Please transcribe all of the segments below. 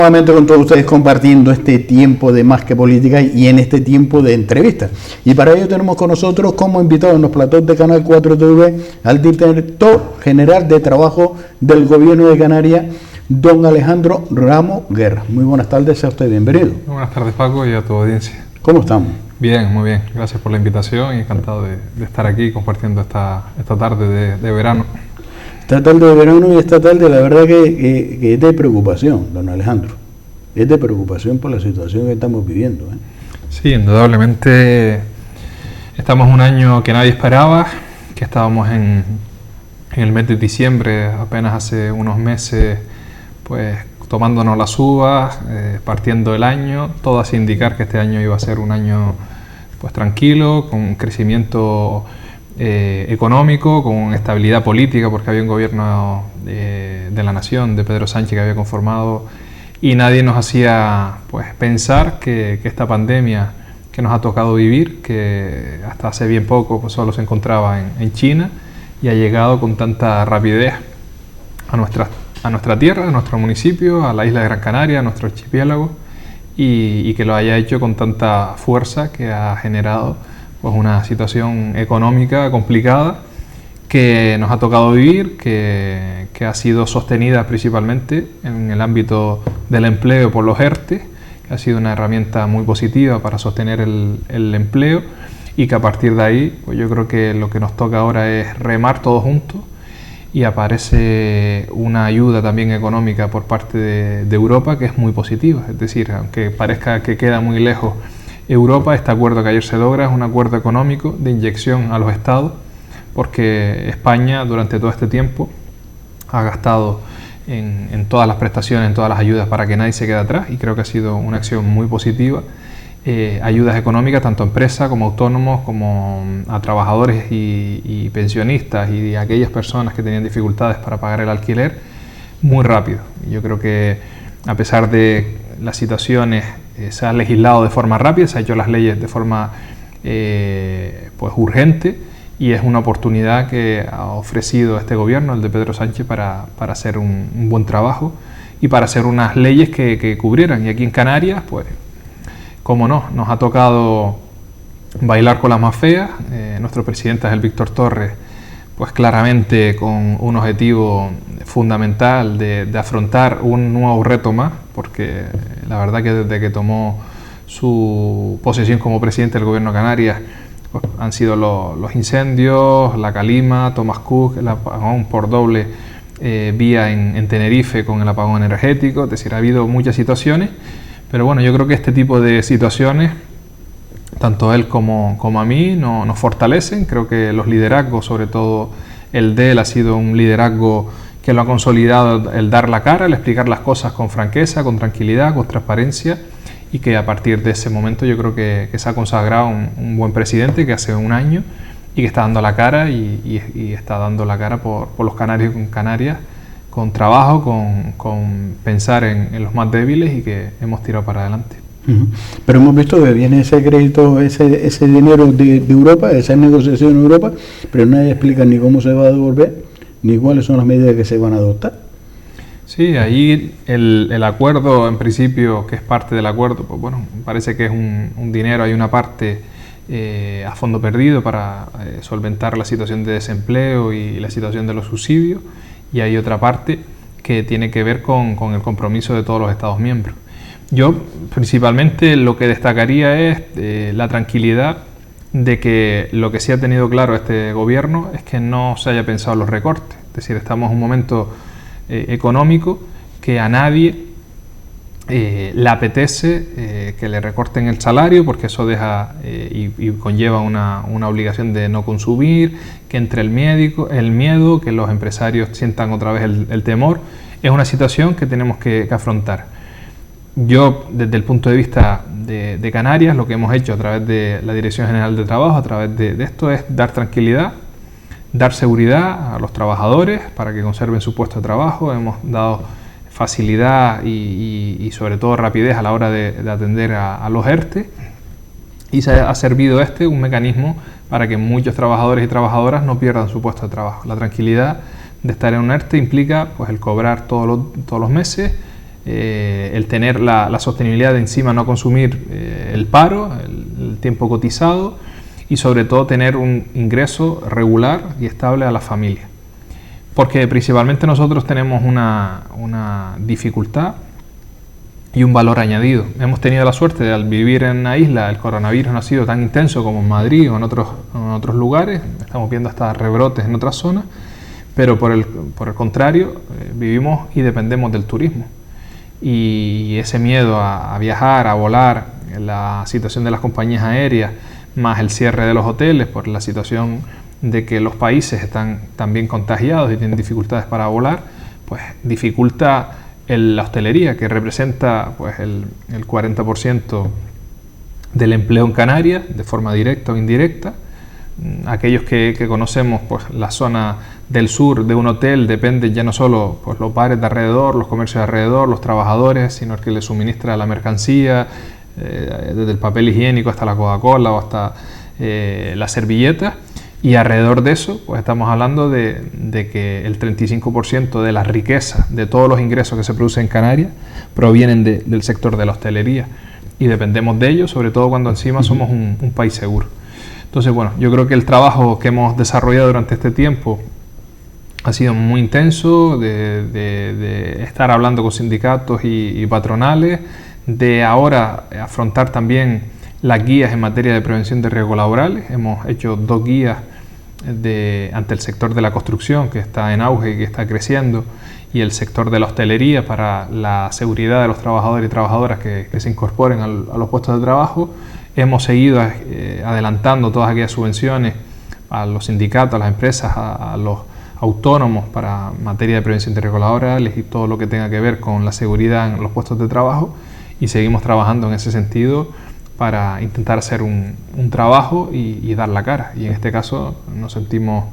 Nuevamente con todos ustedes compartiendo este tiempo de Más que Política y en este tiempo de entrevistas. Y para ello tenemos con nosotros como invitado en los platós de Canal 4 TV al director general de trabajo del Gobierno de Canarias, don Alejandro Ramos Guerra. Muy buenas tardes, sea usted bienvenido. Muy buenas tardes, Paco, y a tu audiencia. ¿Cómo estamos? Bien, muy bien. Gracias por la invitación y encantado de estar aquí compartiendo esta tarde de verano. Esta tarde de verano y esta tarde, la verdad que es de preocupación, don Alejandro. Es de preocupación por la situación que estamos viviendo. Sí, indudablemente estamos en un año que nadie esperaba, que estábamos en el mes de diciembre, apenas hace unos meses, pues tomándonos las uvas, partiendo el año. Todo hacía indicar que este año iba a ser un año pues tranquilo, con un crecimiento económico, con estabilidad política, porque había un gobierno de la nación, de Pedro Sánchez, que había conformado, y nadie nos hacía pues pensar que esta pandemia que nos ha tocado vivir, que hasta hace bien poco pues solo se encontraba en China, y ha llegado con tanta rapidez a nuestra tierra, a nuestro municipio, a la isla de Gran Canaria, a nuestro archipiélago, y que lo haya hecho con tanta fuerza, que ha generado pues una situación económica complicada que nos ha tocado vivir, que ha sido sostenida principalmente en el ámbito del empleo por los ERTE, que ha sido una herramienta muy positiva para sostener el empleo, y que a partir de ahí pues yo creo que lo que nos toca ahora es remar todos juntos, y aparece una ayuda también económica por parte de Europa que es muy positiva. Es decir, aunque parezca que queda muy lejos Europa, este acuerdo que ayer se logra es un acuerdo económico de inyección a los estados, porque España durante todo este tiempo ha gastado en todas las prestaciones, en todas las ayudas para que nadie se quede atrás, y creo que ha sido una acción muy positiva. Ayudas económicas tanto a empresas como a autónomos, como a trabajadores y pensionistas y aquellas personas que tenían dificultades para pagar el alquiler, muy rápido. Yo creo que a pesar de las situaciones se ha legislado de forma rápida, se han hecho las leyes de forma pues urgente, y es una oportunidad que ha ofrecido este gobierno, el de Pedro Sánchez, para hacer un buen trabajo y para hacer unas leyes que cubrieran. Y aquí en Canarias, pues, cómo no, nos ha tocado bailar con las más feas. Nuestro presidente es el Víctor Torres, pues claramente con un objetivo fundamental de afrontar un nuevo reto más, porque la verdad que desde que tomó su posesión como presidente del gobierno de Canarias, pues, han sido los incendios, la calima, Thomas Cook, el apagón por doble vía en Tenerife con el apagón energético. Es decir, ha habido muchas situaciones, pero bueno, yo creo que este tipo de situaciones, tanto él como a mí, nos fortalecen. Creo que los liderazgos, sobre todo el de él, ha sido un liderazgo que lo ha consolidado, el dar la cara, el explicar las cosas con franqueza, con tranquilidad, con transparencia, y que a partir de ese momento yo creo que se ha consagrado un buen presidente, que hace un año, y que está dando la cara y está dando la cara por los canarios con Canarias, con trabajo, con pensar en los más débiles, y que hemos tirado para adelante. Pero hemos visto que viene ese crédito, ese dinero de Europa, esa negociación en Europa, pero nadie explica ni cómo se va a devolver, ni cuáles son las medidas que se van a adoptar. Sí, ahí el acuerdo, en principio, que es parte del acuerdo, pues bueno, parece que es un dinero, hay una parte a fondo perdido para solventar la situación de desempleo y la situación de los subsidios, y hay otra parte que tiene que ver con el compromiso de todos los Estados miembros. Yo principalmente lo que destacaría es la tranquilidad de que lo que sí ha tenido claro este gobierno es que no se haya pensado en los recortes. Es decir, estamos en un momento económico que a nadie le apetece que le recorten el salario, porque eso deja y conlleva una obligación de no consumir, que entre el miedo, que los empresarios sientan otra vez el temor. Es una situación que tenemos que afrontar. Yo, desde el punto de vista de Canarias, lo que hemos hecho a través de la Dirección General de Trabajo, a través de esto, es dar tranquilidad, dar seguridad a los trabajadores para que conserven su puesto de trabajo. Hemos dado facilidad y sobre todo rapidez a la hora de atender a los ERTE, y se ha servido un mecanismo para que muchos trabajadores y trabajadoras no pierdan su puesto de trabajo. La tranquilidad de estar en un ERTE implica pues el cobrar todos los meses, el tener la sostenibilidad de encima no consumir el paro, el tiempo cotizado y sobre todo tener un ingreso regular y estable a la familia. Porque principalmente nosotros tenemos una dificultad y un valor añadido. Hemos tenido la suerte de al vivir en una isla el coronavirus no ha sido tan intenso como en Madrid o en otros lugares, estamos viendo hasta rebrotes en otras zonas, pero por el contrario vivimos y dependemos del turismo. Y ese miedo a viajar, a volar, la situación de las compañías aéreas, más el cierre de los hoteles por la situación de que los países están también contagiados y tienen dificultades para volar, pues dificulta la hostelería, que representa pues el 40% del empleo en Canarias, de forma directa o indirecta. Aquellos que conocemos pues, la zona del sur de un hotel dependen ya no solo pues, los bares de alrededor, los comercios de alrededor, los trabajadores, sino el que les suministra la mercancía, desde el papel higiénico hasta la Coca-Cola o hasta la servilleta. Y alrededor de eso, pues estamos hablando de que el 35% de la riqueza, de todos los ingresos que se producen en Canarias, provienen del sector de la hostelería. Y dependemos de ello, sobre todo cuando encima somos un país seguro. Entonces, bueno, yo creo que el trabajo que hemos desarrollado durante este tiempo ha sido muy intenso, de estar hablando con sindicatos y patronales, de ahora afrontar también las guías en materia de prevención de riesgos laborales. Hemos hecho 2 guías ante el sector de la construcción, que está en auge y que está creciendo, y el sector de la hostelería para la seguridad de los trabajadores y trabajadoras que se incorporen a los puestos de trabajo. Hemos seguido adelantando todas aquellas subvenciones a los sindicatos, a las empresas, a los autónomos para materia de prevención de riesgos laborales y todo lo que tenga que ver con la seguridad en los puestos de trabajo, y seguimos trabajando en ese sentido para intentar hacer un trabajo y dar la cara. Y en este caso nos sentimos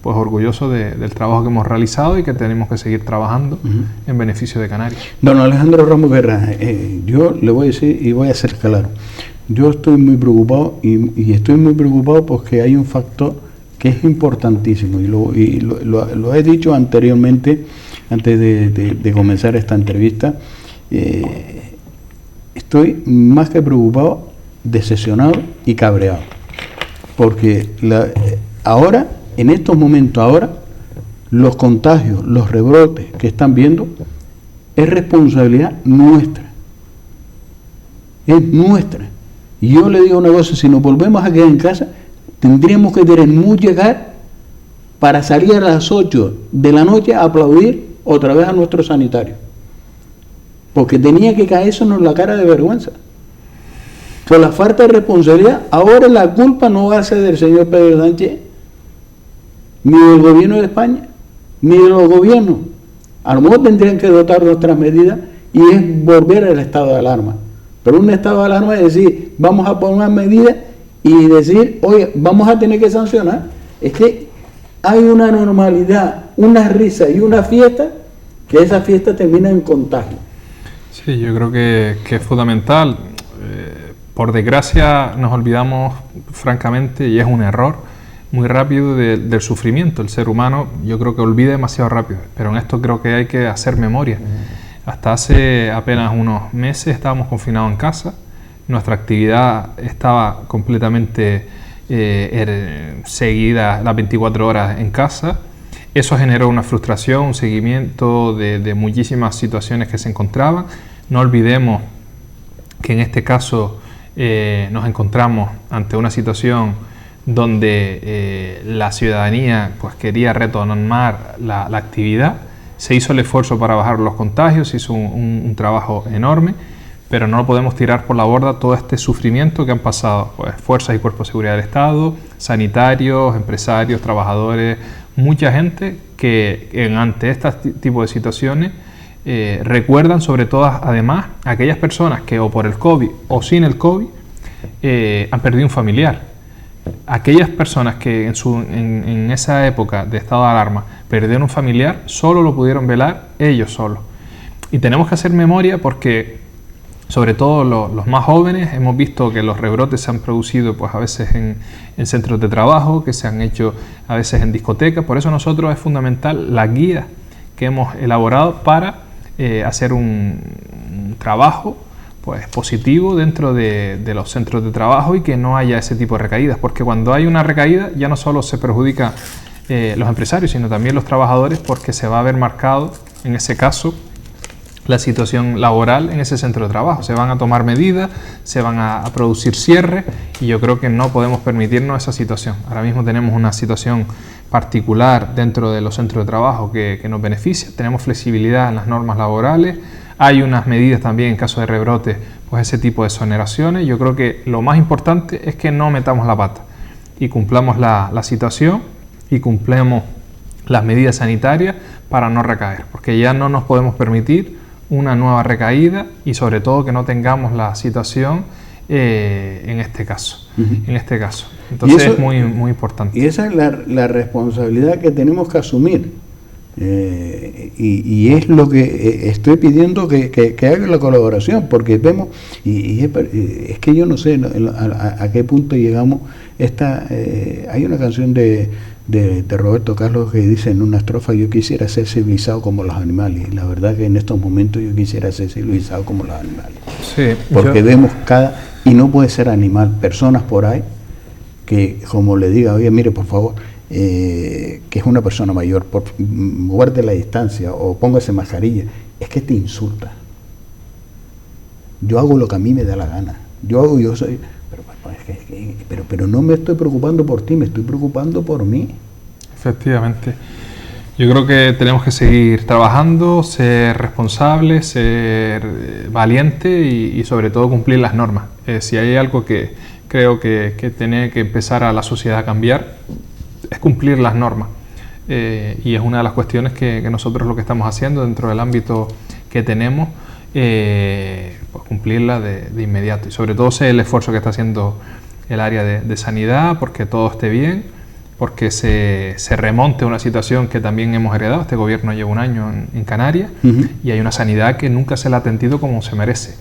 pues orgullosos del trabajo que hemos realizado y que tenemos que seguir trabajando en beneficio de Canarias. Don Alejandro Ramos Guerra, yo le voy a decir y voy a ser claro. Yo estoy muy preocupado y estoy muy preocupado porque hay un factor que es importantísimo y lo he dicho anteriormente, antes de comenzar esta entrevista. Estoy más que preocupado, decepcionado y cabreado, porque ahora, en estos momentos, los contagios, los rebrotes que están viendo, es responsabilidad nuestra, es nuestra. Y yo le digo una cosa: si nos volvemos a quedar en casa, tendríamos que tener mucha cara para salir a las 8 de la noche a aplaudir otra vez a nuestros sanitarios, porque tenía que caérsenos la cara de vergüenza por la falta de responsabilidad. Ahora la culpa no va a ser del señor Pedro Sánchez, ni del gobierno de España, ni de los gobiernos. A lo mejor tendrían que dotar de otras medidas y es volver al estado de alarma. Pero un estado de alarma es decir, vamos a poner unas medidas y decir, oye, vamos a tener que sancionar. Es que hay una normalidad, una risa y una fiesta, que esa fiesta termina en contagio. Sí, yo creo que es fundamental. Por desgracia nos olvidamos francamente, y es un error muy rápido, del sufrimiento. El ser humano yo creo que olvida demasiado rápido, pero en esto creo que hay que hacer memoria. Hasta hace apenas unos meses estábamos confinados en casa, nuestra actividad estaba completamente seguida las 24 horas en casa. Eso generó una frustración, un seguimiento de muchísimas situaciones que se encontraban. No olvidemos que en este caso nos encontramos ante una situación donde la ciudadanía pues, quería retomar la actividad. Se hizo el esfuerzo para bajar los contagios, se hizo un trabajo enorme, pero no lo podemos tirar por la borda todo este sufrimiento que han pasado pues, fuerzas y cuerpos de seguridad del Estado, sanitarios, empresarios, trabajadores, mucha gente que ante este tipo de situaciones recuerdan sobre todo además aquellas personas que o por el COVID o sin el COVID han perdido un familiar. Aquellas personas que en esa época de estado de alarma perdieron un familiar, solo lo pudieron velar ellos solos. Y tenemos que hacer memoria porque, sobre todo los más jóvenes, hemos visto que los rebrotes se han producido pues, a veces en centros de trabajo, que se han hecho a veces en discotecas. Por eso nosotros es fundamental la guía que hemos elaborado para hacer un trabajo pues positivo dentro de los centros de trabajo y que no haya ese tipo de recaídas, porque cuando hay una recaída ya no solo se perjudica los empresarios, sino también los trabajadores, porque se va a ver marcado, en ese caso, la situación laboral en ese centro de trabajo. Se van a tomar medidas, se van a producir cierres y yo creo que no podemos permitirnos esa situación. Ahora mismo tenemos una situación particular dentro de los centros de trabajo que nos beneficia, tenemos flexibilidad en las normas laborales, hay unas medidas también en caso de rebrote, pues ese tipo de exoneraciones. Yo creo que lo más importante es que no metamos la pata y cumplamos la situación y cumplamos las medidas sanitarias para no recaer, porque ya no nos podemos permitir una nueva recaída y sobre todo que no tengamos la situación en este caso. Entonces eso, es muy importante. Y esa es la responsabilidad que tenemos que asumir. Y es lo que estoy pidiendo que haga la colaboración, porque vemos, es que yo no sé a qué punto llegamos. Hay una canción de Roberto Carlos que dice en una estrofa: yo quisiera ser civilizado como los animales, y la verdad que en estos momentos yo quisiera ser civilizado como los animales, sí, porque vemos y no puede ser animal, personas por ahí que como le diga, oye, mire, por favor, que es una persona mayor, guarde la distancia o póngase mascarilla, es que te insulta. Yo hago lo que a mí me da la gana, yo soy, pero no me estoy preocupando por ti, me estoy preocupando por mí. Efectivamente. Yo creo que tenemos que seguir trabajando, ser responsables, ser valientes y sobre todo cumplir las normas. Si hay algo que creo que tiene que empezar a la sociedad a cambiar, es cumplir las normas. Y es una de las cuestiones que nosotros lo que estamos haciendo dentro del ámbito que tenemos, pues cumplirla de inmediato. Y sobre todo sé el esfuerzo que está haciendo el área de sanidad, porque todo esté bien, porque se remonte a una situación que también hemos heredado. Este gobierno lleva un año en Canarias y hay una sanidad que nunca se la ha atendido como se merece.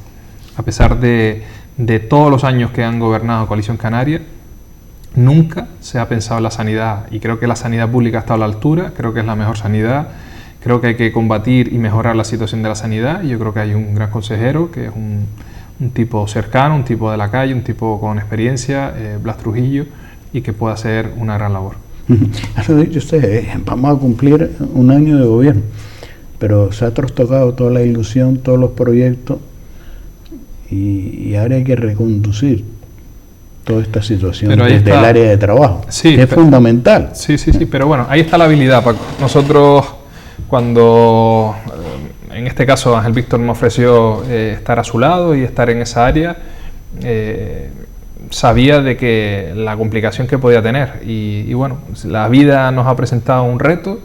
A pesar de todos los años que han gobernado Coalición Canaria, nunca se ha pensado en la sanidad, y creo que la sanidad pública ha estado a la altura, creo que es la mejor sanidad, creo que hay que combatir y mejorar la situación de la sanidad, y yo creo que hay un gran consejero que es un tipo cercano, un tipo de la calle, un tipo con experiencia, Blas Trujillo, y que pueda hacer una gran labor. Lo ha dicho usted, vamos a cumplir un año de gobierno, pero se ha trastocado toda la ilusión, todos los proyectos, y ahora hay que reconducir toda esta situación desde el área de trabajo, sí, que es fundamental. Sí, pero bueno, ahí está la habilidad, Paco. Nosotros, cuando en este caso Ángel Víctor me ofreció estar a su lado y estar en esa área, sabía de que la complicación que podía tener, y bueno, la vida nos ha presentado un reto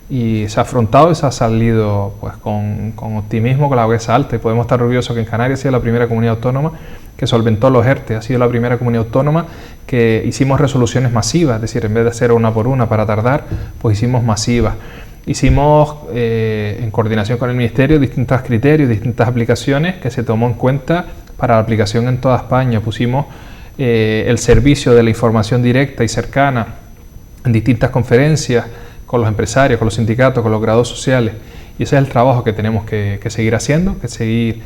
y se ha afrontado y se ha salido pues con optimismo, con la cabeza alta, y podemos estar orgullosos que en Canarias ha sido la primera comunidad autónoma que solventó los ERTE, ha sido la primera comunidad autónoma que hicimos resoluciones masivas, es decir, en vez de hacer una por una para tardar, pues hicimos masivas. Hicimos en coordinación con el Ministerio distintos criterios, distintas aplicaciones que se tomó en cuenta para la aplicación en toda España. Pusimos el servicio de la información directa y cercana en distintas conferencias con los empresarios, con los sindicatos, con los grados sociales, y ese es el trabajo que tenemos que seguir haciendo, que seguir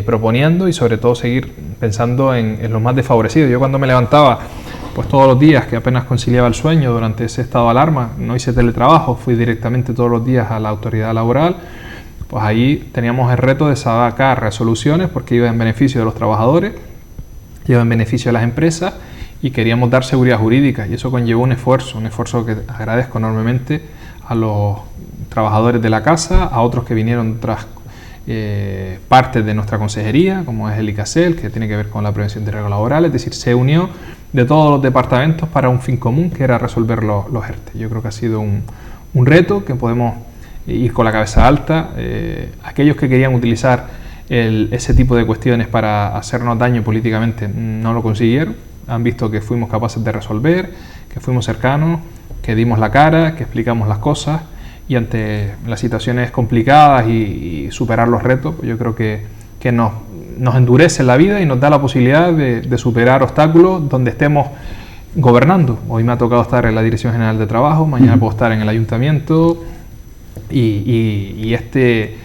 proponiendo y sobre todo seguir pensando en los más desfavorecidos. Yo cuando me levantaba pues todos los días, que apenas conciliaba el sueño durante ese estado de alarma, no hice teletrabajo, fui directamente todos los días a la autoridad laboral, pues ahí teníamos el reto de sacar resoluciones porque iba en beneficio de los trabajadores, iba en beneficio de las empresas, y queríamos dar seguridad jurídica, y eso conllevó un esfuerzo que agradezco enormemente a los trabajadores de la casa, a otros que vinieron de otras partes de nuestra consejería, como es el ICASEL, que tiene que ver con la prevención de riesgos laborales, es decir, se unió de todos los departamentos para un fin común, que era resolver los ERTE. Yo creo que ha sido un reto que podemos ir con la cabeza alta. Aquellos que querían utilizar ese tipo de cuestiones para hacernos daño políticamente no lo consiguieron. Han visto que fuimos capaces de resolver, que fuimos cercanos, que dimos la cara, que explicamos las cosas, y ante las situaciones complicadas y superar los retos, pues yo creo que nos endurece la vida y nos da la posibilidad de superar obstáculos donde estemos gobernando. Hoy me ha tocado estar en la Dirección General de Trabajo, mañana puedo estar en el Ayuntamiento, y este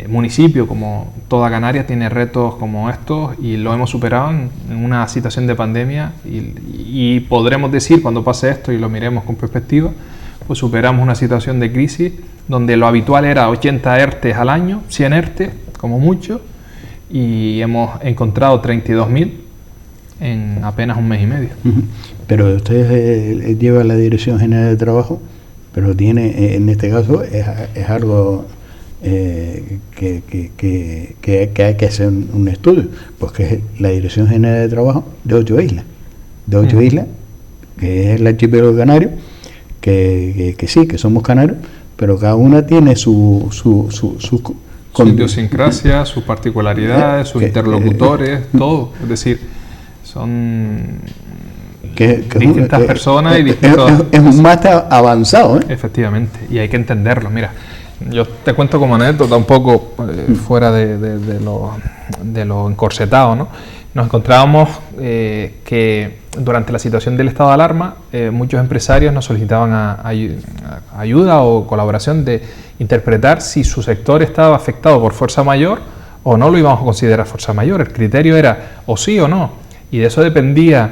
municipio, como toda Canarias, tiene retos como estos y lo hemos superado en una situación de pandemia y podremos decir, cuando pase esto y lo miremos con perspectiva, pues superamos una situación de crisis donde lo habitual era 80 ERTES al año, 100 ERTES como mucho, y hemos encontrado 32.000 en apenas un mes y medio. Pero usted lleva la Dirección General de Trabajo, pero tiene, en este caso, es algo que hay que hacer un estudio, porque es la Dirección General de Trabajo de 8 islas, que es el archipiélago canario, que sí, que somos canarios, pero cada una tiene su idiosincrasia, sus particularidades, sus interlocutores, todo. Es decir, son distintas personas y distintos... Es un máster avanzado, ¿eh? Efectivamente, y hay que entenderlo. Mira, yo te cuento como anécdota un poco fuera de lo encorsetado, ¿no? Nos encontrábamos que durante la situación del estado de alarma muchos empresarios nos solicitaban ayuda o colaboración de interpretar si su sector estaba afectado por fuerza mayor o no lo íbamos a considerar fuerza mayor. El criterio era o sí o no, y de eso dependía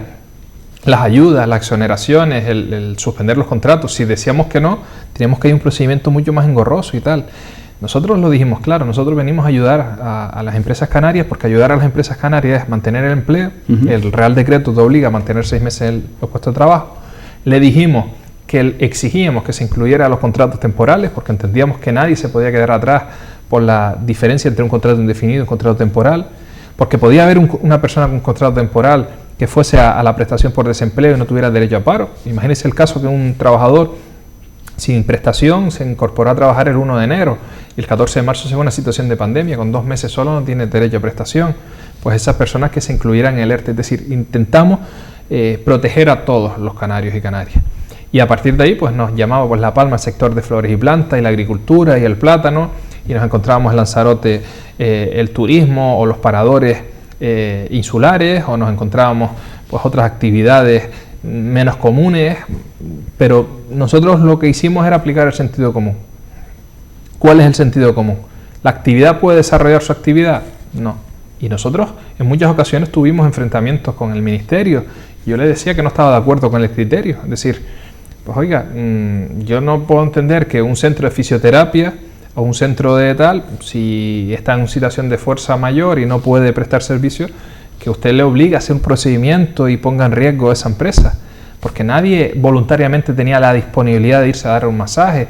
las ayudas, las exoneraciones, el suspender los contratos. Si decíamos que no, teníamos que ir a un procedimiento mucho más engorroso y tal. Nosotros lo dijimos claro, nosotros venimos a ayudar a las empresas canarias, porque ayudar a las empresas canarias es mantener el empleo. El Real Decreto te obliga a mantener 6 meses los puestos de trabajo. Le dijimos que exigíamos que se incluyera los contratos temporales, porque entendíamos que nadie se podía quedar atrás por la diferencia entre un contrato indefinido y un contrato temporal, porque podía haber una persona con un contrato temporal que fuese a la prestación por desempleo y no tuviera derecho a paro. Imagínense el caso que un trabajador sin prestación se incorporó a trabajar el 1 de enero y el 14 de marzo se ve una situación de pandemia, con 2 meses solo no tiene derecho a prestación. Pues esas personas que se incluyeran en el ERTE, es decir, intentamos proteger a todos los canarios y canarias. Y a partir de ahí pues nos llamaba pues La Palma el sector de flores y plantas y la agricultura y el plátano, y nos encontrábamos en Lanzarote el turismo o los paradores insulares, o nos encontrábamos pues otras actividades menos comunes, pero nosotros lo que hicimos era aplicar el sentido común. ¿Cuál es el sentido común? ¿La actividad puede desarrollar su actividad? No. Y nosotros en muchas ocasiones tuvimos enfrentamientos con el ministerio. Yo le decía que no estaba de acuerdo con el criterio. Es decir, pues oiga, yo no puedo entender que un centro de fisioterapia o un centro de tal, si está en una situación de fuerza mayor y no puede prestar servicio, que usted le obligue a hacer un procedimiento y ponga en riesgo a esa empresa, porque nadie voluntariamente tenía la disponibilidad de irse a dar un masaje,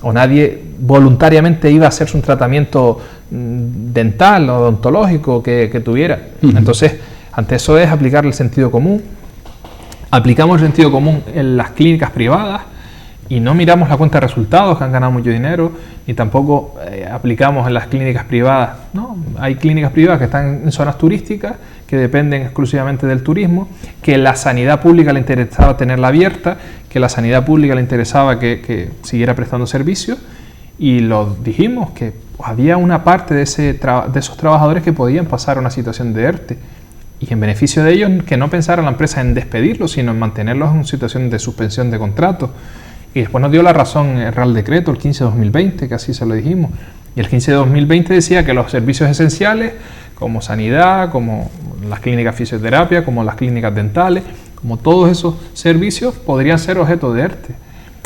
o nadie voluntariamente iba a hacerse un tratamiento dental o odontológico que tuviera. Entonces, ante eso es aplicar el sentido común. Aplicamos el sentido común en las clínicas privadas y no miramos la cuenta de resultados, que han ganado mucho dinero, ni tampoco aplicamos en las clínicas privadas. No, hay clínicas privadas que están en zonas turísticas, que dependen exclusivamente del turismo, que la sanidad pública le interesaba tenerla abierta, que la sanidad pública le interesaba que siguiera prestando servicios, y lo dijimos, que había una parte de esos trabajadores que podían pasar a una situación de ERTE, y en beneficio de ellos que no pensara la empresa en despedirlos, sino en mantenerlos en una situación de suspensión de contrato. Y después nos dio la razón el Real Decreto, el 15/2020, que así se lo dijimos. Y el 15/2020 decía que los servicios esenciales, como sanidad, como las clínicas de fisioterapia, como las clínicas dentales, como todos esos servicios, podrían ser objeto de ERTE.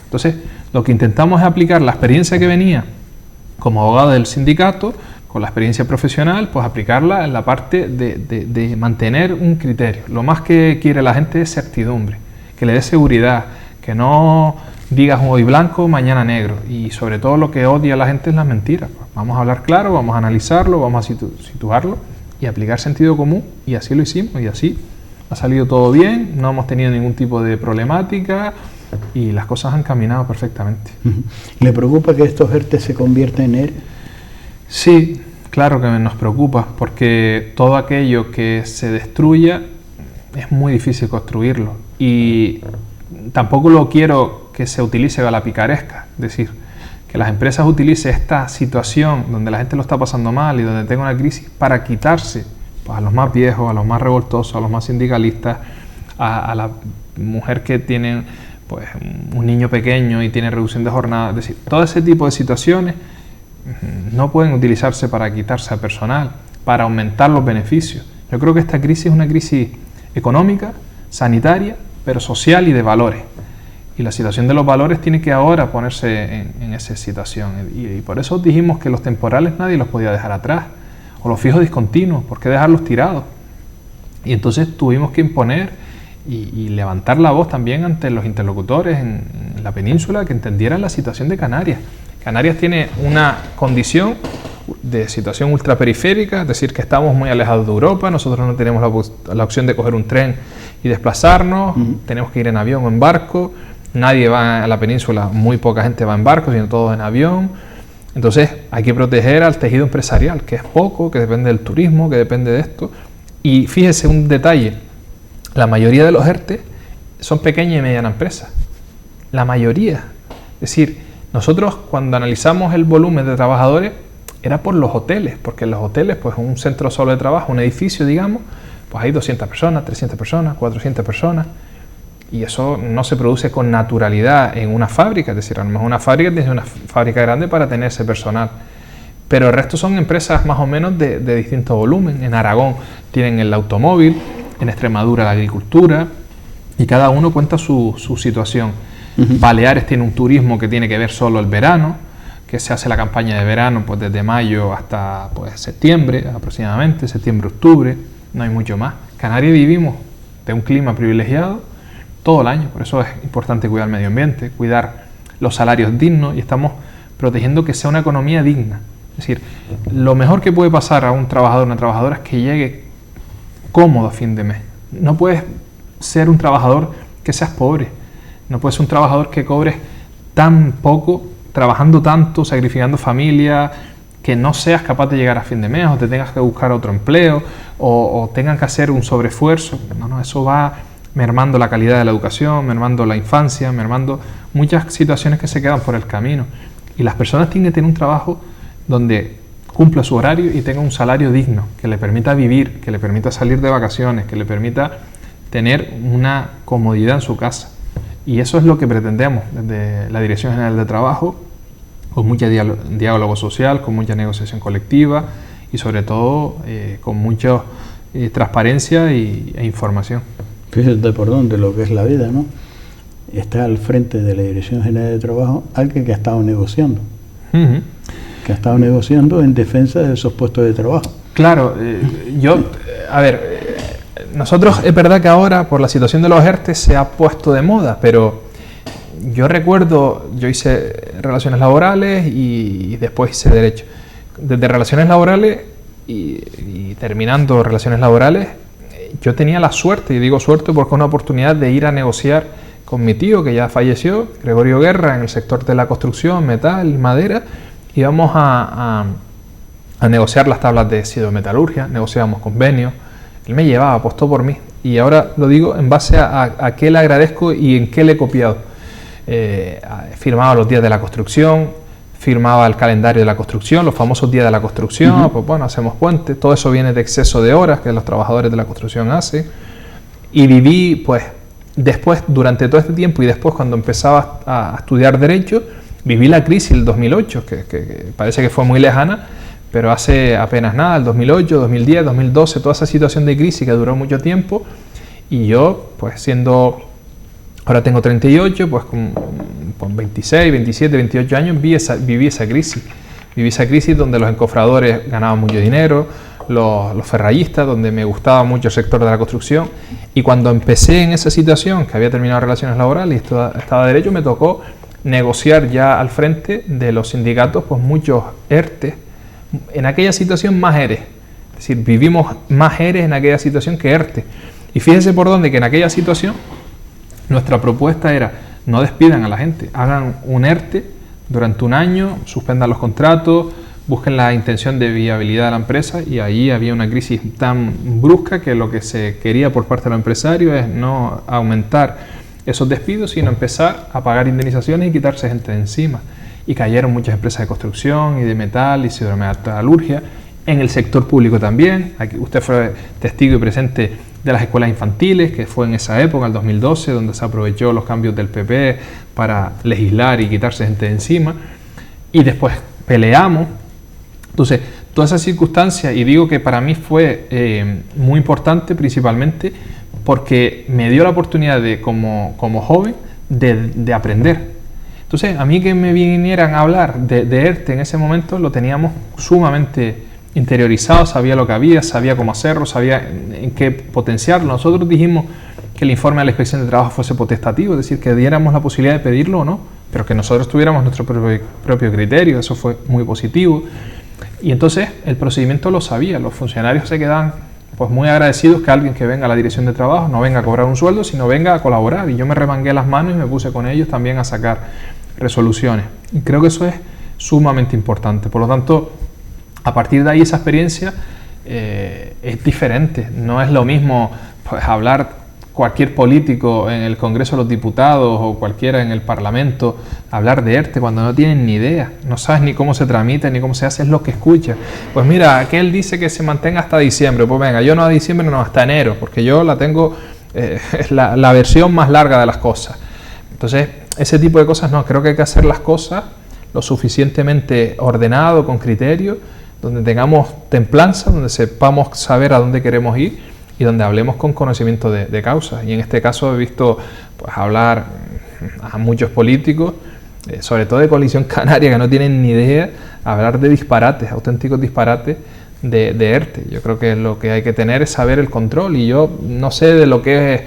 Entonces, lo que intentamos es aplicar la experiencia que venía como abogado del sindicato, con la experiencia profesional, pues aplicarla en la parte de mantener un criterio. Lo más que quiere la gente es certidumbre, que le dé seguridad, que no digas hoy blanco, mañana negro, y sobre todo lo que odia a la gente es las mentiras. Vamos a hablar claro, vamos a analizarlo, vamos a situarlo y aplicar sentido común, y así lo hicimos, y así ha salido todo bien, no hemos tenido ningún tipo de problemática y las cosas han caminado perfectamente. ¿Le preocupa que estos ERTE se conviertan en ERE? Sí, claro que nos preocupa, porque todo aquello que se destruya es muy difícil construirlo, y tampoco lo quiero que se utilice a la picaresca, es decir, que las empresas utilicen esta situación donde la gente lo está pasando mal y donde tenga una crisis para quitarse pues, a los más viejos, a los más revoltosos, a los más sindicalistas, a la mujer que tiene pues, un niño pequeño y tiene reducción de jornada. Es decir, todo ese tipo de situaciones no pueden utilizarse para quitarse a personal, para aumentar los beneficios. Yo creo que esta crisis es una crisis económica, sanitaria, pero social y de valores. Y la situación de los valores tiene que ahora ponerse en esa situación. Y por eso dijimos que los temporales nadie los podía dejar atrás, o los fijos discontinuos, ¿por qué dejarlos tirados? Y entonces tuvimos que imponer y levantar la voz también ante los interlocutores en la península que entendieran la situación de Canarias. Canarias tiene una condición de situación ultraperiférica, es decir, que estamos muy alejados de Europa, nosotros no tenemos la opción de coger un tren y desplazarnos, tenemos que ir en avión o en barco, nadie va a la península, muy poca gente va en barco, sino todos en avión. Entonces hay que proteger al tejido empresarial, que es poco, que depende del turismo, que depende de esto. Y fíjese un detalle, la mayoría de los ERTE son pequeñas y medianas empresas, la mayoría. Es decir, nosotros cuando analizamos el volumen de trabajadores era por los hoteles, porque en los hoteles, pues un centro solo de trabajo, un edificio, digamos, pues hay 200 personas, 300 personas, 400 personas, y eso no se produce con naturalidad en una fábrica, es decir, a lo mejor una fábrica tiene una fábrica grande para tener ese personal, pero el resto son empresas más o menos de distinto volumen. En Aragón tienen el automóvil, en Extremadura la agricultura, y cada uno cuenta su situación. Baleares tiene un turismo que tiene que ver solo el verano, que se hace la campaña de verano pues desde mayo hasta pues septiembre aproximadamente, septiembre-octubre, no hay mucho más. Canarias vivimos de un clima privilegiado todo el año, por eso es importante cuidar el medio ambiente, cuidar los salarios dignos y estamos protegiendo que sea una economía digna. Es decir, lo mejor que puede pasar a un trabajador o una trabajadora es que llegue cómodo a fin de mes. No puedes ser un trabajador que seas pobre, no puedes ser un trabajador que cobres tan poco, trabajando tanto, sacrificando familia, que no seas capaz de llegar a fin de mes o te tengas que buscar otro empleo o tengan que hacer un sobreesfuerzo. No, eso va mermando la calidad de la educación, mermando la infancia, mermando muchas situaciones que se quedan por el camino. Y las personas tienen que tener un trabajo donde cumpla su horario y tenga un salario digno, que le permita vivir, que le permita salir de vacaciones, que le permita tener una comodidad en su casa. Y eso es lo que pretendemos desde la Dirección General de Trabajo, con mucho diálogo social, con mucha negociación colectiva y sobre todo con mucha transparencia e información. Fíjate por dónde lo que es la vida, ¿no? Está al frente de la Dirección General de Trabajo alguien que ha estado negociando. Que ha estado negociando en defensa de esos puestos de trabajo. Claro, nosotros es verdad que ahora por la situación de los ERTE se ha puesto de moda, pero yo recuerdo, yo hice relaciones laborales y después hice derecho. Desde relaciones laborales y terminando relaciones laborales, yo tenía la suerte, y digo suerte porque una oportunidad de ir a negociar con mi tío que ya falleció, Gregorio Guerra, en el sector de la construcción, metal y madera. Íbamos a negociar las tablas de sidermetalurgia, negociábamos convenios. Él me llevaba, apostó por mí. Y ahora lo digo en base a qué le agradezco y en qué le he copiado. Firmaba los días de la construcción, firmaba el calendario de la construcción, los famosos días de la construcción, pues bueno, hacemos puentes, todo eso viene de exceso de horas que los trabajadores de la construcción hacen. Y viví, pues, después, durante todo este tiempo y después cuando empezaba a estudiar Derecho, viví la crisis del 2008, que parece que fue muy lejana, pero hace apenas nada, el 2008, 2010, 2012, toda esa situación de crisis que duró mucho tiempo, y yo, pues ahora tengo 38, pues con 26, 27, 28 años viví esa crisis donde los encofradores ganaban mucho dinero, los ferrallistas, donde me gustaba mucho el sector de la construcción, y cuando empecé en esa situación, que había terminado relaciones laborales y estaba derecho, me tocó negociar ya al frente de los sindicatos pues muchos ERTE, en aquella situación más ERE, es decir, vivimos más ERE en aquella situación que ERTE, y fíjense por dónde que en aquella situación nuestra propuesta era no despidan a la gente, hagan un ERTE durante un año, suspendan los contratos, busquen la intención de viabilidad de la empresa, y ahí había una crisis tan brusca que lo que se quería por parte de los empresarios es no aumentar esos despidos, sino empezar a pagar indemnizaciones y quitarse gente de encima. Y cayeron muchas empresas de construcción y de metal y sidermetalurgia, en el sector público también. Aquí usted fue testigo y presente de las escuelas infantiles, que fue en esa época, el 2012, donde se aprovechó los cambios del PP para legislar y quitarse gente de encima. Y después peleamos. Entonces, toda esa circunstancia, y digo que para mí fue muy importante principalmente porque me dio la oportunidad de, como joven, de aprender. Entonces, a mí que me vinieran a hablar de ERTE en ese momento, lo teníamos sumamente interiorizado, sabía lo que había, sabía cómo hacerlo, sabía en qué potenciarlo. Nosotros dijimos que el informe de la Inspección de Trabajo fuese potestativo, es decir, que diéramos la posibilidad de pedirlo o no, pero que nosotros tuviéramos nuestro propio criterio. Eso fue muy positivo. Y entonces el procedimiento lo sabía, los funcionarios se quedaban pues muy agradecidos que alguien que venga a la dirección de trabajo no venga a cobrar un sueldo, sino venga a colaborar. Y yo me remangué las manos y me puse con ellos también a sacar resoluciones. Y creo que eso es sumamente importante. Por lo tanto, a partir de ahí esa experiencia es diferente. No es lo mismo pues, hablar cualquier político en el Congreso de los Diputados o cualquiera en el Parlamento, hablar de ERTE cuando no tienen ni idea, no sabes ni cómo se tramita ni cómo se hace, es lo que escucha. Pues mira, aquel dice que se mantenga hasta diciembre, pues venga, yo no a diciembre, no, hasta enero, porque yo la tengo, es la versión más larga de las cosas. Entonces, ese tipo de cosas no, creo que hay que hacer las cosas lo suficientemente ordenado, con criterio, donde tengamos templanza, donde sepamos saber a dónde queremos ir y donde hablemos con conocimiento de causa. Y en este caso he visto pues, hablar a muchos políticos, sobre todo de Coalición Canaria, que no tienen ni idea, hablar de disparates, auténticos disparates de ERTE. Yo creo que lo que hay que tener es saber el control, y yo no sé de lo que es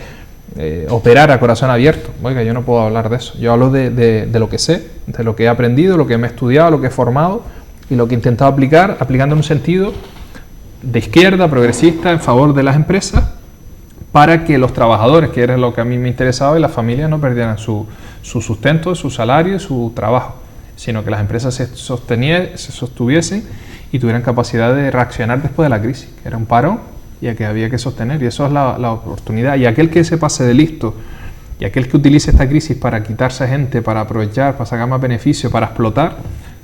operar a corazón abierto. Oiga, yo no puedo hablar de eso. Yo hablo de lo que sé, de lo que he aprendido, lo que me he estudiado, lo que he formado y lo que he intentado aplicar, aplicando en un sentido de izquierda, progresista, en favor de las empresas, para que los trabajadores, que era lo que a mí me interesaba, y las familias no perdieran su sustento, su salario y su trabajo, sino que las empresas se sostuviesen y tuvieran capacidad de reaccionar después de la crisis, que era un parón y a que había que sostener, y eso es la oportunidad. Y aquel que se pase de listo y aquel que utilice esta crisis para quitarse gente, para aprovechar, para sacar más beneficio, para explotar,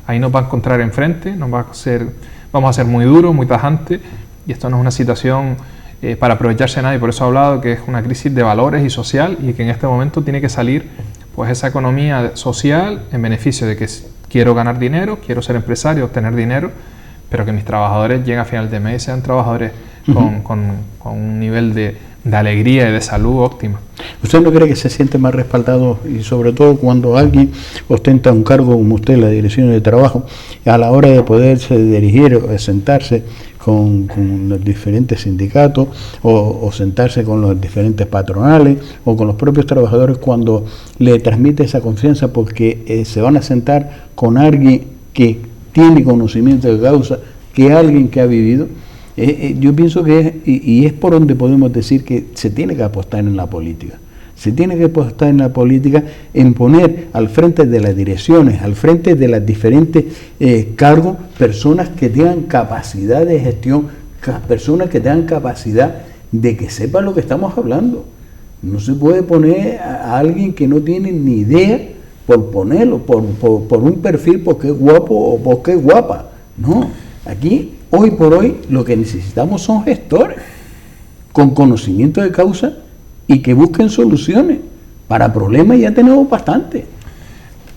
ahí nos va a encontrar enfrente, vamos a ser muy duros, muy tajantes, y esto no es una situación para aprovecharse de nadie. Por eso he hablado que es una crisis de valores y social, y que en este momento tiene que salir pues esa economía social en beneficio de que quiero ganar dinero, quiero ser empresario, obtener dinero, pero que mis trabajadores lleguen a final de mes y sean trabajadores con un nivel de alegría y de salud óptima. ¿Usted no cree que se siente más respaldado, y sobre todo cuando alguien ostenta un cargo como usted, la dirección de trabajo, a la hora de poderse dirigir o sentarse con los diferentes sindicatos o sentarse con los diferentes patronales o con los propios trabajadores, cuando le transmite esa confianza porque se van a sentar con alguien que tiene conocimiento de causa, que alguien que ha vivido? Yo pienso que es por donde podemos decir que se tiene que apostar en la política. Se tiene que apostar en la política, en poner al frente de las direcciones, al frente de las diferentes cargos, personas que tengan capacidad de gestión, personas que tengan capacidad de que sepan lo que estamos hablando. No se puede poner a alguien que no tiene ni idea por ponerlo, por un perfil, porque es guapo o porque es guapa. No, aquí, hoy por hoy, lo que necesitamos son gestores con conocimiento de causa y que busquen soluciones. Para problemas ya tenemos bastante.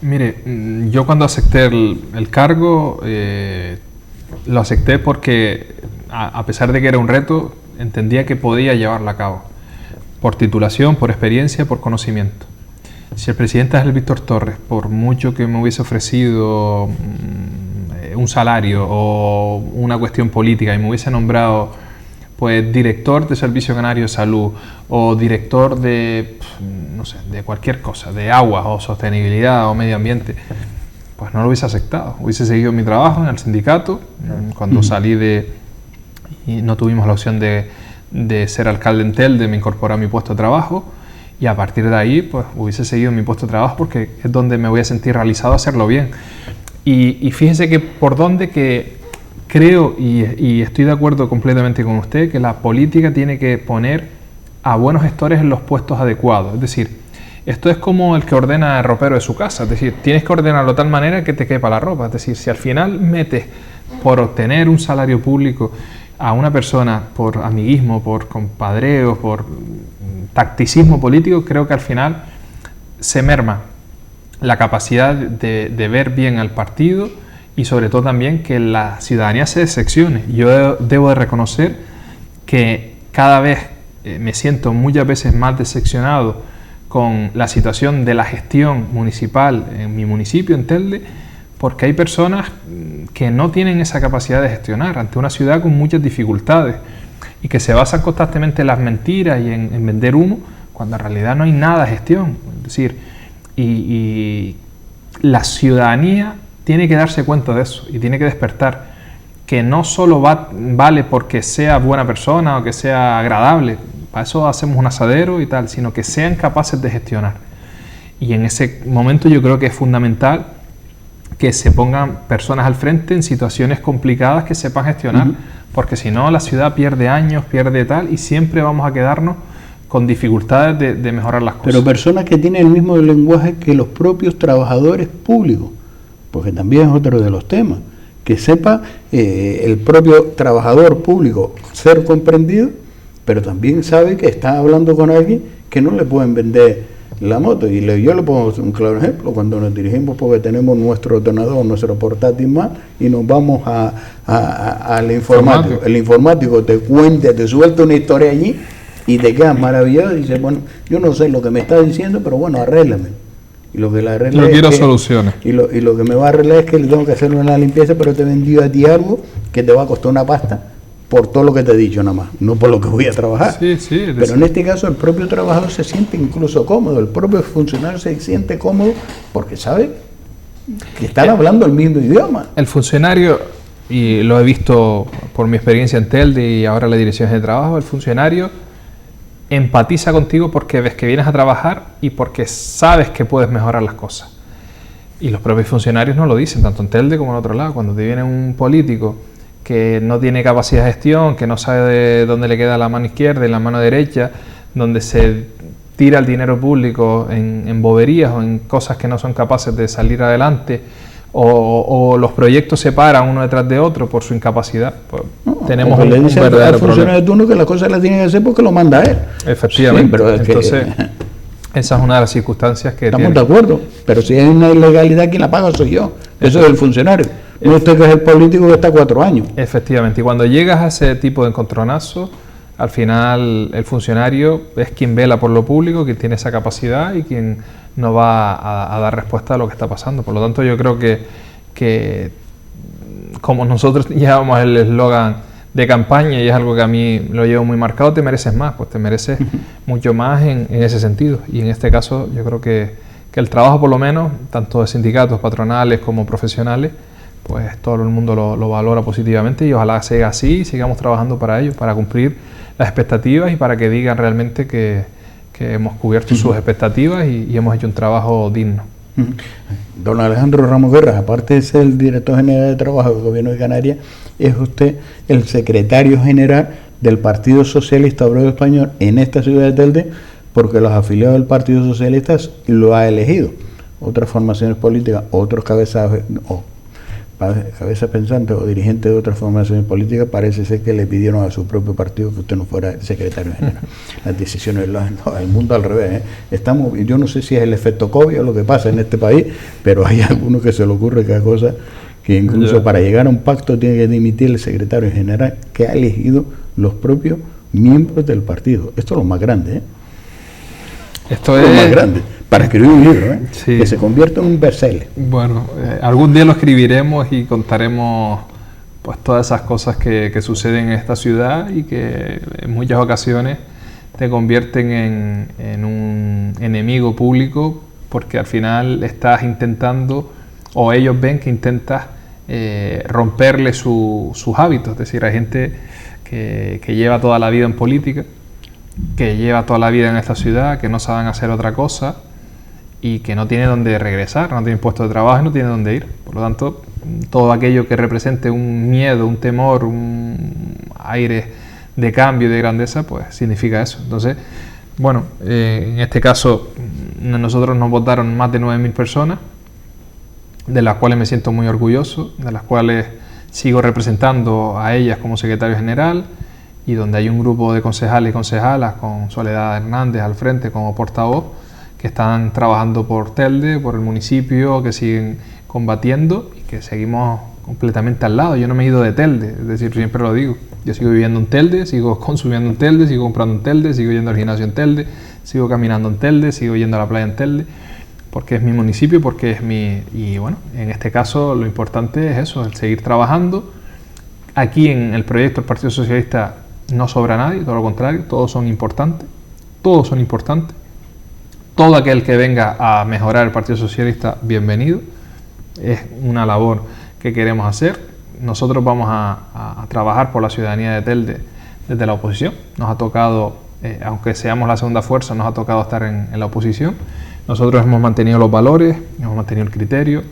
Mire, yo cuando acepté el cargo, lo acepté porque, a pesar de que era un reto, entendía que podía llevarlo a cabo, por titulación, por experiencia, por conocimiento. Si el presidente Ángel Víctor Torres, por mucho que me hubiese ofrecido un salario o una cuestión política y me hubiese nombrado pues director de Servicio Canario de Salud o director de, no sé, de cualquier cosa, de agua o sostenibilidad o medio ambiente, pues no lo hubiese aceptado. Hubiese seguido mi trabajo en el sindicato. Cuando salí y no tuvimos la opción de ser alcalde en Telde, me incorporé a mi puesto de trabajo, y a partir de ahí pues hubiese seguido mi puesto de trabajo, porque es donde me voy a sentir realizado a hacerlo bien. Y fíjese que por donde que creo, y estoy de acuerdo completamente con usted, que la política tiene que poner a buenos gestores en los puestos adecuados. Es decir, esto es como el que ordena el ropero de su casa. Es decir, tienes que ordenarlo de tal manera que te quepa la ropa. Es decir, si al final metes por obtener un salario público a una persona por amiguismo, por compadreo, por tacticismo político, creo que al final se merma la capacidad de ver bien al partido y sobre todo también que la ciudadanía se decepcione. Yo debo de reconocer que cada vez me siento muchas veces más decepcionado con la situación de la gestión municipal en mi municipio, en Telde, porque hay personas que no tienen esa capacidad de gestionar ante una ciudad con muchas dificultades y que se basan constantemente en las mentiras y en vender humo, cuando en realidad no hay nada de gestión. Es decir, y la ciudadanía tiene que darse cuenta de eso y tiene que despertar, que no solo vale porque sea buena persona o que sea agradable, para eso hacemos un asadero y tal, sino que sean capaces de gestionar. Y en ese momento yo creo que es fundamental que se pongan personas al frente en situaciones complicadas que sepan gestionar, porque si no la ciudad pierde años, pierde tal, y siempre vamos a quedarnos con dificultades de mejorar las cosas. Pero personas que tienen el mismo lenguaje que los propios trabajadores públicos, porque también es otro de los temas, que sepa el propio trabajador público ser comprendido, pero también sabe que está hablando con alguien que no le pueden vender la moto. Y yo le pongo un claro ejemplo: cuando nos dirigimos, porque tenemos nuestro ordenador, nuestro portátil más, y nos vamos al informático. El informático te cuenta, te suelta una historia allí y te quedas maravillado y dices, bueno, yo no sé lo que me está diciendo, pero bueno, arréglame. Y lo que le arregla yo quiero soluciones. Y lo que me va a arreglar es que le tengo que hacer una limpieza, pero te he vendido a ti algo que te va a costar una pasta por todo lo que te he dicho nada más, no por lo que voy a trabajar. Sí, pero en este caso el propio trabajador se siente incluso cómodo, el propio funcionario se siente cómodo porque sabe que están hablando el mismo idioma. El funcionario, y lo he visto por mi experiencia en Telde y ahora en la dirección de trabajo, el funcionario empatiza contigo porque ves que vienes a trabajar y porque sabes que puedes mejorar las cosas. Y los propios funcionarios no lo dicen, tanto en Telde como en otro lado. Cuando te viene un político que no tiene capacidad de gestión, que no sabe de dónde le queda la mano izquierda y la mano derecha, donde se tira el dinero público en boberías o en cosas que no son capaces de salir adelante, o los proyectos se paran uno detrás de otro por su incapacidad, pues tenemos un verdadero problema. De turno que las cosas las tiene que hacer porque lo manda él. Efectivamente. Sí, pero entonces, esa es una de las circunstancias que estamos de acuerdo, pero si hay una ilegalidad, quien la paga soy yo. Eso es el funcionario. No usted, que es el político que está 4 años. Efectivamente, y cuando llegas a ese tipo de encontronazo, al final el funcionario es quien vela por lo público, quien tiene esa capacidad y quien no va a dar respuesta a lo que está pasando. Por lo tanto, yo creo que como nosotros llevamos el eslogan de campaña, y es algo que a mí lo llevo muy marcado, te mereces más, pues te mereces mucho más en ese sentido. Y en este caso yo creo que el trabajo, por lo menos, tanto de sindicatos, patronales como profesionales, pues todo el mundo lo valora positivamente, y ojalá sea así y sigamos trabajando para ello, para cumplir las expectativas y para que digan realmente que hemos cubierto sus expectativas y hemos hecho un trabajo digno. Don Alejandro Ramos Guerra, aparte de ser el director general de trabajo del Gobierno de Canarias, es usted el secretario general del Partido Socialista Obrero Español en esta ciudad de Telde, porque los afiliados del Partido Socialista lo ha elegido. Otras formaciones políticas, otros cabezas pensantes o dirigentes de otras formaciones políticas, parece ser que le pidieron a su propio partido que usted no fuera el secretario general. Las decisiones, el mundo al revés. Yo no sé si es el efecto COVID o lo que pasa en este país, pero hay algunos que se le ocurre cada cosa, que incluso para llegar a un pacto tiene que dimitir el secretario general que ha elegido los propios miembros del partido. Esto es lo más grande, Esto es lo más grande. Para escribir un libro, sí, que se convierta en un bestseller. Bueno, algún día lo escribiremos y contaremos pues todas esas cosas que suceden en esta ciudad y que en muchas ocasiones te convierten en un enemigo público, porque al final estás intentando, o ellos ven que intentas romperle sus hábitos. Es decir, hay gente que lleva toda la vida en política, que lleva toda la vida en esta ciudad, que no saben hacer otra cosa y que no tiene dónde regresar, no tiene puesto de trabajo y no tiene dónde ir. Por lo tanto, todo aquello que represente un miedo, un temor, un aire de cambio y de grandeza, pues significa eso. Entonces, bueno, en este caso nosotros nos votaron más de 9.000 personas, de las cuales me siento muy orgulloso, de las cuales sigo representando a ellas como secretario general, y donde hay un grupo de concejales y concejalas con Soledad Hernández al frente como portavoz, que están trabajando por Telde, por el municipio, que siguen combatiendo y que seguimos completamente al lado. Yo no me he ido de Telde, es decir, siempre lo digo. Yo sigo viviendo en Telde, sigo consumiendo en Telde, sigo comprando en Telde, sigo yendo al gimnasio en Telde, sigo caminando en Telde, sigo yendo a la playa en Telde, porque es mi municipio, porque es mi... Y bueno, en este caso lo importante es eso, el seguir trabajando. Aquí en el proyecto del Partido Socialista no sobra nadie, todo lo contrario, todos son importantes, todos son importantes. Todo aquel que venga a mejorar el Partido Socialista, bienvenido. Es una labor que queremos hacer. Nosotros vamos a trabajar por la ciudadanía de Telde desde la oposición. Nos ha tocado, aunque seamos la segunda fuerza, nos ha tocado estar en la oposición. Nosotros hemos mantenido los valores, hemos mantenido el criterio.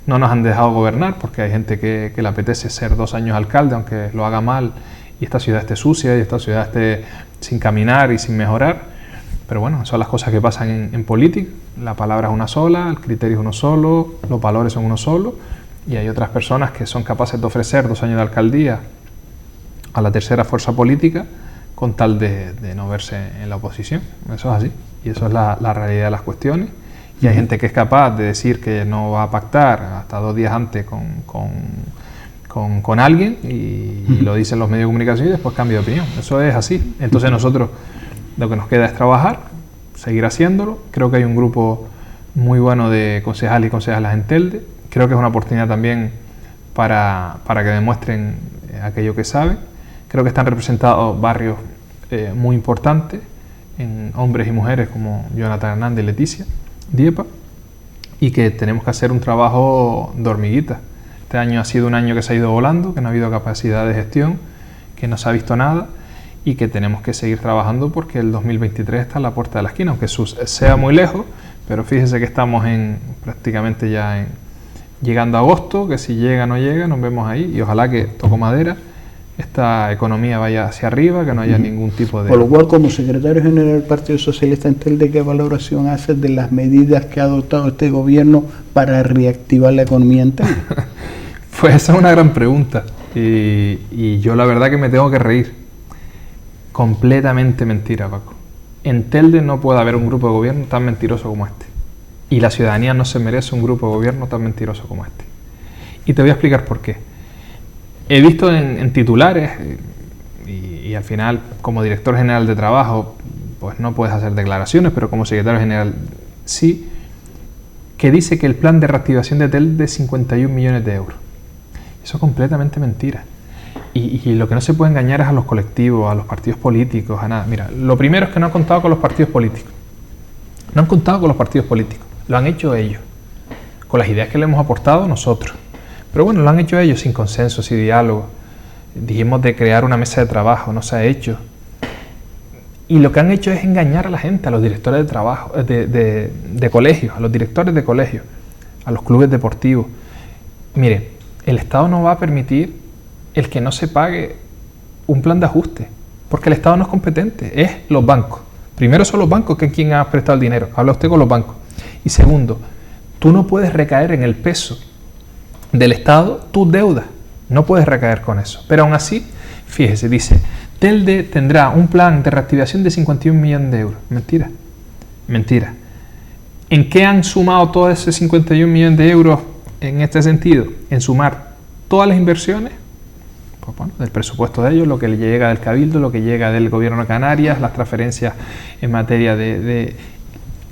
No nos han dejado gobernar porque hay gente que le apetece ser 2 años alcalde, aunque lo haga mal, y esta ciudad esté sucia y esta ciudad esté sin caminar y sin mejorar. Pero bueno, son las cosas que pasan en política. La palabra es una sola, el criterio es uno solo, los valores son uno solo, y hay otras personas que son capaces de ofrecer 2 años de alcaldía a la tercera fuerza política con tal de no verse en la oposición. Eso es así, y eso es la realidad de las cuestiones. Y hay gente que es capaz de decir que no va a pactar hasta 2 días antes con alguien y lo dicen los medios de comunicación y después cambia de opinión. Eso es así. Entonces nosotros lo que nos queda es trabajar, seguir haciéndolo. Creo que hay un grupo muy bueno de concejales y concejalas en Telde. Creo que es una oportunidad también para que demuestren aquello que saben. Creo que están representados barrios muy importantes en hombres y mujeres como Jonathan Hernández y Leticia Diepa, y que tenemos que hacer un trabajo de hormiguita. Este año ha sido un año que se ha ido volando, que no ha habido capacidad de gestión, que no se ha visto nada y que tenemos que seguir trabajando porque el 2023 está a la puerta de la esquina, aunque sea muy lejos, pero fíjense que estamos prácticamente ya llegando a agosto, que si llega o no llega, nos vemos ahí y ojalá que, toco madera, esta economía vaya hacia arriba, que no haya ningún tipo de... Por lo cual, como secretario general del Partido Socialista en Telde, ¿qué valoración haces de las medidas que ha adoptado este gobierno para reactivar la economía en Telde? Pues esa es una gran pregunta y yo la verdad que me tengo que reír. Completamente mentira, Paco. En Telde no puede haber un grupo de gobierno tan mentiroso como este. Y la ciudadanía no se merece un grupo de gobierno tan mentiroso como este. Y te voy a explicar por qué. He visto en titulares, y al final como director general de trabajo, pues no puedes hacer declaraciones, pero como secretario general sí, que dice que el plan de reactivación de Telde es 51 millones de euros. Eso es completamente mentira. Y lo que no se puede engañar es a los colectivos, a los partidos políticos, a nada. Mira, lo primero es que no han contado con los partidos políticos. No han contado con los partidos políticos. Lo han hecho ellos, con las ideas que le hemos aportado nosotros. Pero bueno, lo han hecho ellos sin consenso, sin diálogo. Dijimos de crear una mesa de trabajo, no se ha hecho. Y lo que han hecho es engañar a la gente, a los directores de trabajo, de colegios, a los directores de colegios, a los clubes deportivos. Mire, el Estado no va a permitir el que no se pague un plan de ajuste, porque el Estado no es competente, es los bancos. Primero son los bancos que es quien ha prestado el dinero, habla usted con los bancos. Y segundo, tú no puedes recaer en el peso del Estado tus deudas, no puedes recaer con eso. Pero aún así, fíjese, dice, Telde tendrá un plan de reactivación de 51 millones de euros. Mentira, mentira. ¿En qué han sumado todos esos 51 millones de euros en este sentido? En sumar todas las inversiones, pues bueno, del presupuesto de ellos, lo que le llega del Cabildo, lo que llega del Gobierno de Canarias, las transferencias en materia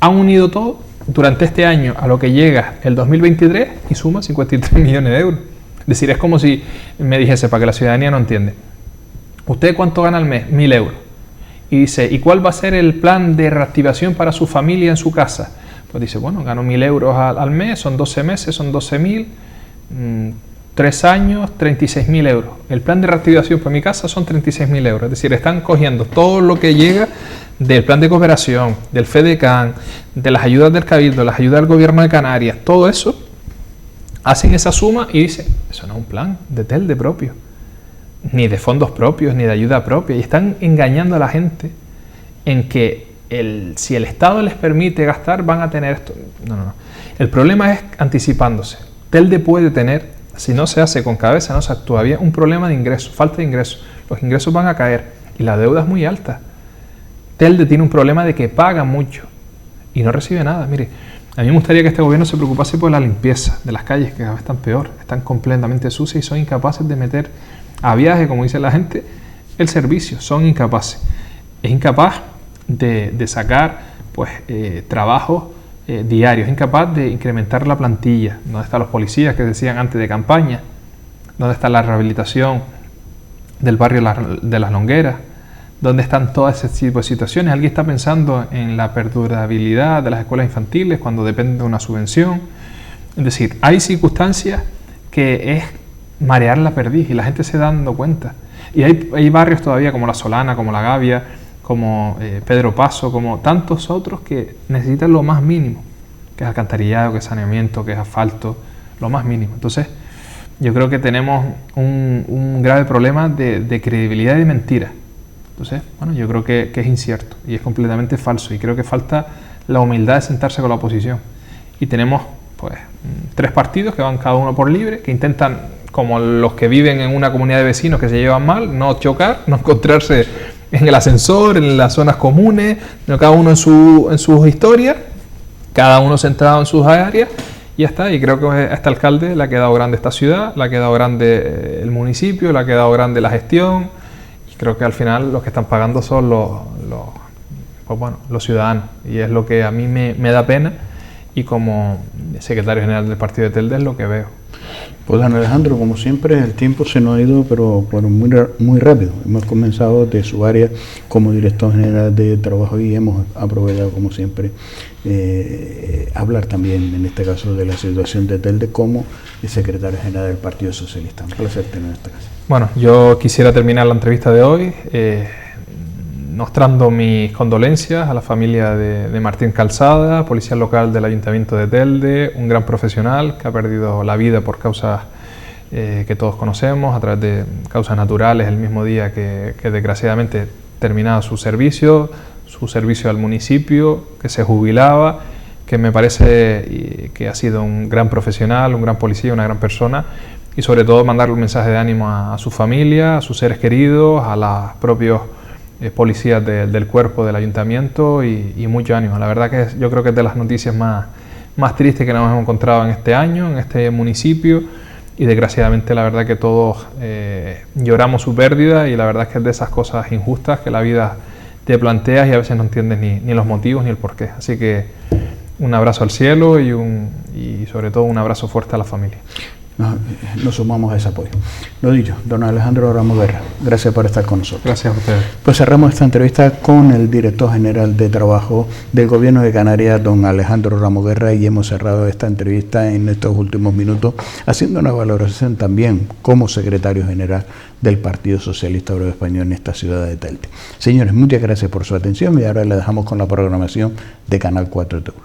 han unido todo durante este año a lo que llega el 2023 y suma 53 millones de euros. Es decir, es como si me dijese, para que la ciudadanía no entiende, ¿usted cuánto gana al mes? 1.000 euros. Y dice, ¿y cuál va a ser el plan de reactivación para su familia en su casa? Pues dice, bueno, gano 1.000 euros al mes, son 12 meses, son 12.000, 3 años, 36.000 euros. El plan de reactivación para mi casa son 36.000 euros. Es decir, están cogiendo todo lo que llega del plan de cooperación, del FEDECAN, de las ayudas del Cabildo, las ayudas del Gobierno de Canarias, todo eso, hacen esa suma y dicen, eso no es un plan de Telde propio, ni de fondos propios, ni de ayuda propia. Y están engañando a la gente en que si el Estado les permite gastar, van a tener esto. No. El problema es anticipándose. Telde puede tener, si no se hace con cabeza, no se actúa bien, un problema de ingresos, falta de ingresos. Los ingresos van a caer y la deuda es muy alta. Telde tiene un problema de que paga mucho y no recibe nada. Mire, A mí me gustaría que este gobierno se preocupase por la limpieza de las calles, que cada vez están peor, están completamente sucias y son incapaces de meter a viaje, como dice la gente, el servicio, son incapaces. Es incapaz de sacar pues, trabajos diarios, es incapaz de incrementar la plantilla. ¿Dónde están los policías que decían antes de campaña? ¿Dónde está la rehabilitación del barrio de Las Longueras? ¿Dónde están todas ese tipo de situaciones? ¿Alguien está pensando en la perdurabilidad de las escuelas infantiles cuando depende de una subvención? Es decir, hay circunstancias que es marear la perdiz y la gente se da dando cuenta. Y hay barrios todavía como La Solana, como La Gavia, como Pedro Paso, como tantos otros que necesitan lo más mínimo, que es alcantarillado, que es saneamiento, que es asfalto, lo más mínimo. Entonces, yo creo que tenemos un grave problema de credibilidad y de mentira. Entonces, bueno, yo creo que es incierto y es completamente falso y creo que falta la humildad de sentarse con la oposición. Y tenemos, pues, 3 partidos que van cada uno por libre, que intentan, como los que viven en una comunidad de vecinos que se llevan mal, no chocar, no encontrarse en el ascensor, en las zonas comunes, no, cada uno en sus historias, cada uno centrado en sus áreas y ya está. Y creo que a este alcalde le ha quedado grande esta ciudad, le ha quedado grande el municipio, le ha quedado grande la gestión. Creo que al final los que están pagando son los ciudadanos y es lo que a mí me da pena y como secretario general del partido de Telde es lo que veo. Pues don Alejandro, como siempre el tiempo se nos ha ido pero muy rápido. Hemos comenzado de su área como director general de trabajo y hemos aprovechado como siempre hablar también en este caso de la situación de Telde como secretario general del Partido Socialista. Un placer tener en esta casa. Bueno, yo quisiera terminar la entrevista de hoy mostrando mis condolencias a la familia de Martín Calzada, policía local del Ayuntamiento de Telde, un gran profesional que ha perdido la vida por causas que todos conocemos, a través de causas naturales, el mismo día que desgraciadamente terminaba su servicio al municipio, que se jubilaba, que me parece que ha sido un gran profesional, un gran policía, una gran persona, y sobre todo mandarle un mensaje de ánimo a su familia, a sus seres queridos, a los propios policías del cuerpo del ayuntamiento y mucho ánimo. La verdad que yo creo que es de las noticias más tristes que nos hemos encontrado en este año, en este municipio, y desgraciadamente la verdad que todos lloramos su pérdida y la verdad es que es de esas cosas injustas que la vida te planteas y a veces no entiendes ni los motivos ni el porqué. Así que un abrazo al cielo y sobre todo un abrazo fuerte a la familia. Nos sumamos a ese apoyo. Lo dicho, don Alejandro Ramos Guerra, gracias por estar con nosotros. Gracias a ustedes. Pues cerramos esta entrevista con el director general de Trabajo del Gobierno de Canarias, don Alejandro Ramos Guerra, y hemos cerrado esta entrevista en estos últimos minutos haciendo una valoración también como secretario general del Partido Socialista Obrero Español en esta ciudad de Telde. Señores, muchas gracias por su atención y ahora le dejamos con la programación de Canal 4 TV.